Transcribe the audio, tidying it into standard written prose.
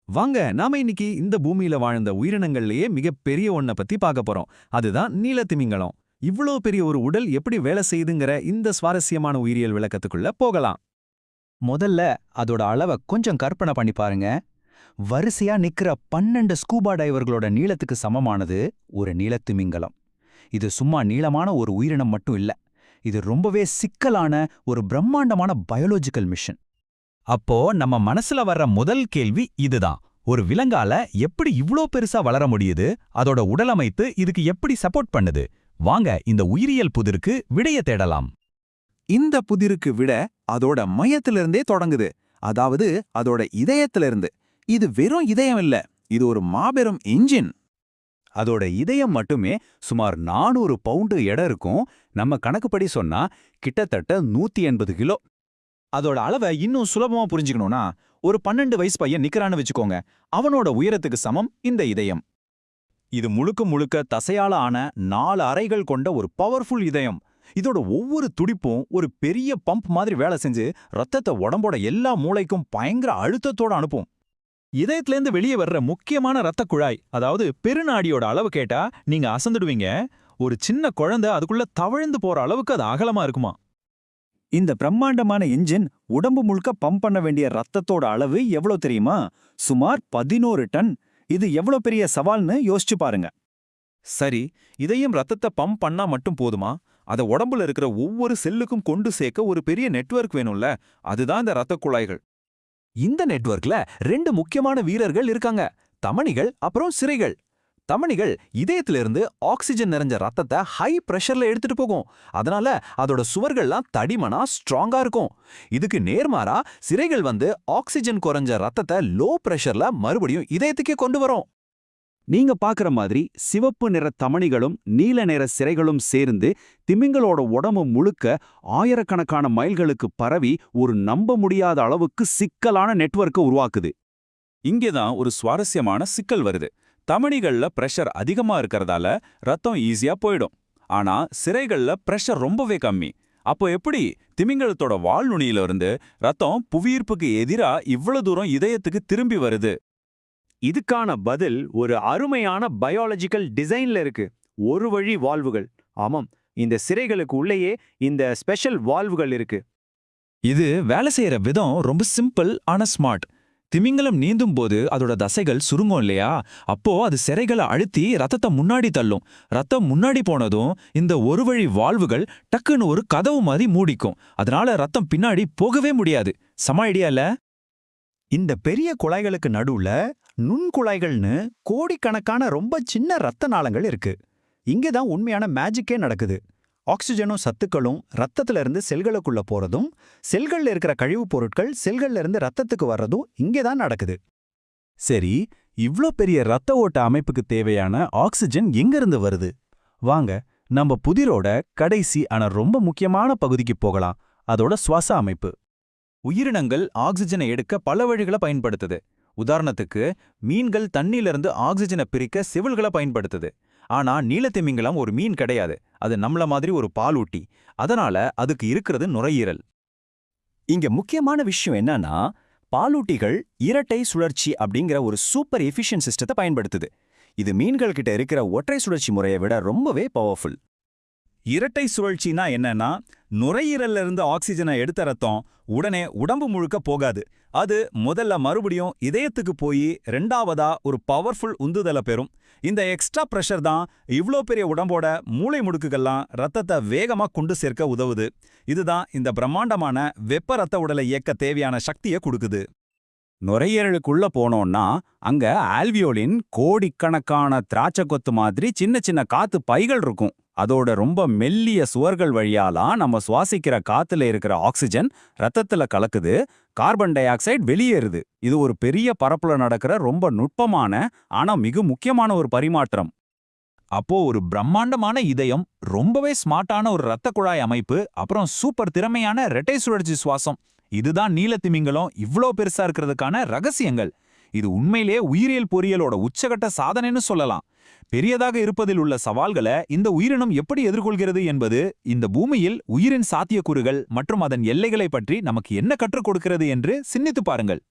வாங்க நாம இன்னைக்கு இந்த பூமியில வாழ்ந்த உயிரினங்கள்லயே மிகப்பெரிய ஒன்ன பத்தி பார்க்க போறோம். அதுதான் நீலத்திமிங்கலம். இவ்ளோ பெரிய ஒரு உடல் எப்படி வேலை செய்யுதுங்கிற இந்த சுவாரஸ்யமான உயிரியல் விளக்கத்துக்குள்ள போகலாம். முதல்ல அதோட அளவை கொஞ்சம் கற்பனை பண்ணி பாருங்க. வரிசையா நிக்கிற 12 ஸ்கூபா டைவர்களோட நீளத்துக்கு சமமானது ஒரு நீலத்திமிங்கலம். இது சும்மா நீளமான ஒரு உயிரினம் மட்டும் இல்ல, இது ரொம்பவே சிக்கலான ஒரு பிரம்மாண்டமான பயாலஜிக்கல் மிஷன். அப்போ நம்ம மனசுல வர்ற முதல் கேள்வி இதுதான். ஒரு விலங்கால எப்படி இவ்ளோ பெருசா வளர முடியுது? அதோட உடலமைத்து இதுக்கு எப்படி சப்போர்ட் பண்ணுது? வாங்க இந்த உயிரியல் புதிருக்கு விடைய தேடலாம். இந்த புதிருக்கு விட அதோட மையத்திலிருந்தே தொடங்குது. அதாவது அதோட இதயத்திலிருந்து. இது வெறும் இதயம் இல்ல, இது ஒரு மாபெரும் இன்ஜின். அதோட இதயம் மட்டுமே சுமார் 400 பவுண்டு எடை இருக்கும். நம்ம கணக்குப்படி சொன்னா கிட்டத்தட்ட 180 கிலோ. அதோட அளவை இன்னும் சுலபமா புரிஞ்சுக்கணும்னா, ஒரு 12 வயசு பையன் நிக்கிறான்னு வச்சுக்கோங்க. அவனோட உயரத்துக்கு சமம் இந்த இதயம். இது முழுக்க முழுக்க தசையால ஆன 4 அறைகள் கொண்ட ஒரு பவர்ஃபுல் இதயம். இதோட ஒவ்வொரு துடிப்பும் ஒரு பெரிய பம்ப் மாதிரி வேலை செஞ்சு ரத்தத்தை உடம்போட எல்லா மூளைக்கும் பயங்கர அழுத்தத்தோட அனுப்பும். இதயத்திலேருந்து வெளியே வர்ற முக்கியமான ரத்த குழாய், அதாவது பெருநாடியோட அளவு கேட்டா நீங்க அசந்துடுவீங்க. ஒரு சின்ன குழந்தை அதுக்குள்ள தவழ்ந்து போற அளவுக்கு அது அகலமா இருக்குமா. இந்த பிரம்மாண்டமான இன்ஜின் உடம்பு முழுக்க பம்ப் பண்ண வேண்டிய ரத்தத்தோட அளவு எவ்வளவு தெரியுமா? சுமார் 11 டன். இது எவ்வளவு பெரிய சவால்னு யோசிச்சு பாருங்க. சரி, இதயம் ரத்தத்தை பம்ப் பண்ணா மட்டும் போதுமா? அத உடம்புல இருக்கிற ஒவ்வொரு செல்லுக்கும் கொண்டு சேர்க்க ஒரு பெரிய நெட்வொர்க் வேணும்ல. அதுதான் இந்த ரத்த குழாய்கள். இந்த நெட்வொர்க்ல 2 முக்கியமான வீரர்கள் இருக்காங்க, தமனிகள் அப்புறம் சிரைகள். தமனிகள் இதயத்திலிருந்து ஆக்சிஜன் நிறைஞ்ச ரத்தத்தை ஹை பிரஷர்ல எடுத்துட்டு போகும். அதனால அதோட சுவர்கள்லாம் தடிமனா ஸ்ட்ராங்கா இருக்கும். இதுக்கு நேர்மாறா சிரைகள் ஆக்சிஜன் குறைஞ்ச ரத்தத்தை லோ பிரஷர்ல மறுபடியும் இதயத்துக்கே கொண்டு வரும். நீங்க பாக்குற மாதிரி சிவப்பு நிற தமனிகளும் நீல நிற சிரைகளும் சேர்ந்து திமிங்களோட உடம்பு முழுக்க ஆயிரக்கணக்கான மைல்களுக்கு பரவி ஒரு நம்ப முடியாத அளவுக்கு சிக்கலான நெட்வொர்க்கை உருவாக்குது. இங்கேதான் ஒரு சுவாரஸ்யமான சிக்கல் வருது. தமனிகள்ல பிரஷர் அதிகமா இருக்கறதால ரத்தம் ஈஸியா போயிடும். ஆனா சிரைகள்ல பிரஷர் ரொம்பவே கம்மி. அப்போ எப்படி திமிங்கலத்தோட வால் நுனியில இருந்து ரத்தம் புவியீர்ப்புக்கு எதிரா இவ்வளவு தூரம் இதயத்துக்கு திரும்பி வருது? இதுக்கான பதில் ஒரு அருமையான பயாலஜிக்கல் டிசைன்ல இருக்கு. ஒரு வழி வால்வுகள். ஆமாம், இந்த சிரைகளுக்கு உள்ளேயே இந்த ஸ்பெஷல் வால்வுகள் இருக்கு. இது வேலை செய்யற விதம் ரொம்ப சிம்பிள் ஆனா ஸ்மார்ட். திமிங்கலம் நீந்தும் போது அதோட தசைகள் சுருங்கும் இல்லையா? அப்போ அது சிரைகளை அழுத்தி ரத்தத்தை முன்னாடி தள்ளும். ரத்தம் முன்னாடி போனதும் இந்த ஒரு வழி வால்வுகள் டக்குன்னு ஒரு கதவு மாதிரி மூடிக்கும். அதனால ரத்தம் பின்னாடி போகவே முடியாது. சம ஐடியா இல்ல? இந்த பெரிய குழாய்களுக்கு நடுவுல நுண்குழாய்கள்னு கோடிக்கணக்கான ரொம்ப சின்ன ரத்த நாளங்கள் இருக்கு. இங்கேதான் உண்மையான மேஜிக்கே நடக்குது. ஆக்சிஜனும் சத்துக்களும் ரத்தத்துல இருந்து செல்களுக்குள்ள போறதும், செல்கள்ல இருக்கிற கழிவுப் பொருட்கள் செல்கள்ல இருந்து ரத்தத்துக்கு வர்றதும் இங்கேதான் நடக்குது. சரி, இவ்ளோ பெரிய ரத்த ஓட்ட அமைப்புக்கு தேவையான ஆக்சிஜன் எங்கிருந்து வருது? வாங்க நம்ம புதிரோட கடைசி ஆனா ரொம்ப முக்கியமான பகுதிக்கு போகலாம். அதோட சுவாச அமைப்பு. உயிரினங்கள் ஆக்சிஜனை எடுக்க பல வழிகளை பயன்படுத்துது. உதாரணத்துக்கு மீன்கள் தண்ணியிலிருந்து ஆக்சிஜனை பிரிக்க செவில்களை பயன்படுத்துது. ஆனா நீலத்திமிங்கலம் ஒரு மீன் கிடையாது. அது நம்மள மாதிரி ஒரு பாலூட்டி. அதனால அதுக்கு இருக்கிறது நுரையீரல். இங்க முக்கியமான விஷயம் என்னன்னா, பாலூட்டிகள் இரட்டை சுழற்சி அப்படிங்கிற ஒரு சூப்பர் எஃபிஷியன்ட் சிஸ்டத்தை பயன்படுத்துது. இது மீன்கள் கிட்ட இருக்கிற ஒற்றை சுழற்சி முறையை விட ரொம்பவே பவர்ஃபுல். இரட்டை சுழற்சினா என்னன்னா, நுரையீரல்ல இருந்து ஆக்சிஜனை எடுத்த ரத்தம் உடனே உடம்பு முழுக்க போகாது. அது முதல்ல மறுபடியும் இதயத்துக்கு போய் ரெண்டாவதா ஒரு பவர்ஃபுல் உந்துதலை பெறும். இந்த எக்ஸ்ட்ரா பிரஷர் தான் இவ்ளோ பெரிய உடம்போட மூளை முடுக்குகள்லாம் ரத்தத்தை வேகமா கொண்டு சேர்க்க உதவுது. இதுதான் இந்த பிரம்மாண்டமான வெப்ப ரத்த உடலை இயக்க தேவையான சக்தியை கொடுக்குது. நுரையீரலுக்குள்ள போனோம்னா அங்க ஆல்வியோலின் கோடிக்கணக்கான திராட்சை கொத்து மாதிரி சின்ன சின்ன காத்து பைகள் இருக்கும். அதோட ரொம்ப மெல்லிய சுவர்கள் வழியாலாம் நம்ம சுவாசிக்கிற காத்துல இருக்கிற ஆக்சிஜன் ரத்தத்துல கலக்குது, கார்பன் டை ஆக்சைடு வெளியேறுது. இது ஒரு பெரிய பரப்புல நடக்கிற ரொம்ப நுட்பமான ஆனா மிக முக்கியமான ஒரு பரிமாற்றம். அப்போ ஒரு பிரம்மாண்டமான இதயம், ரொம்பவே ஸ்மார்ட்டான ஒரு ரத்த குழாய் அமைப்பு, அப்புறம் சூப்பர் திறமையான இரட்டை சுழற்சி சுவாசம். இதுதான் நீலத்திமிங்கலம் இவ்ளோ பெருசா இருக்கிறதுக்கான ரகசியங்கள். இது உண்மையிலே உயிரியல் பொறியியலோட உச்சகட்ட சாதனைன்னு சொல்லலாம். பெரியதாக இருப்பதில் உள்ள சவால்களை இந்த உயிரினம் எப்படி எதிர்கொள்கிறது என்பது இந்த பூமியில் உயிரின் சாத்தியக்கூறுகள் மற்றும் அதன் எல்லைகளை பற்றி நமக்கு என்ன கற்றுக் கொடுக்கிறது என்று சிந்தித்துப் பாருங்கள்.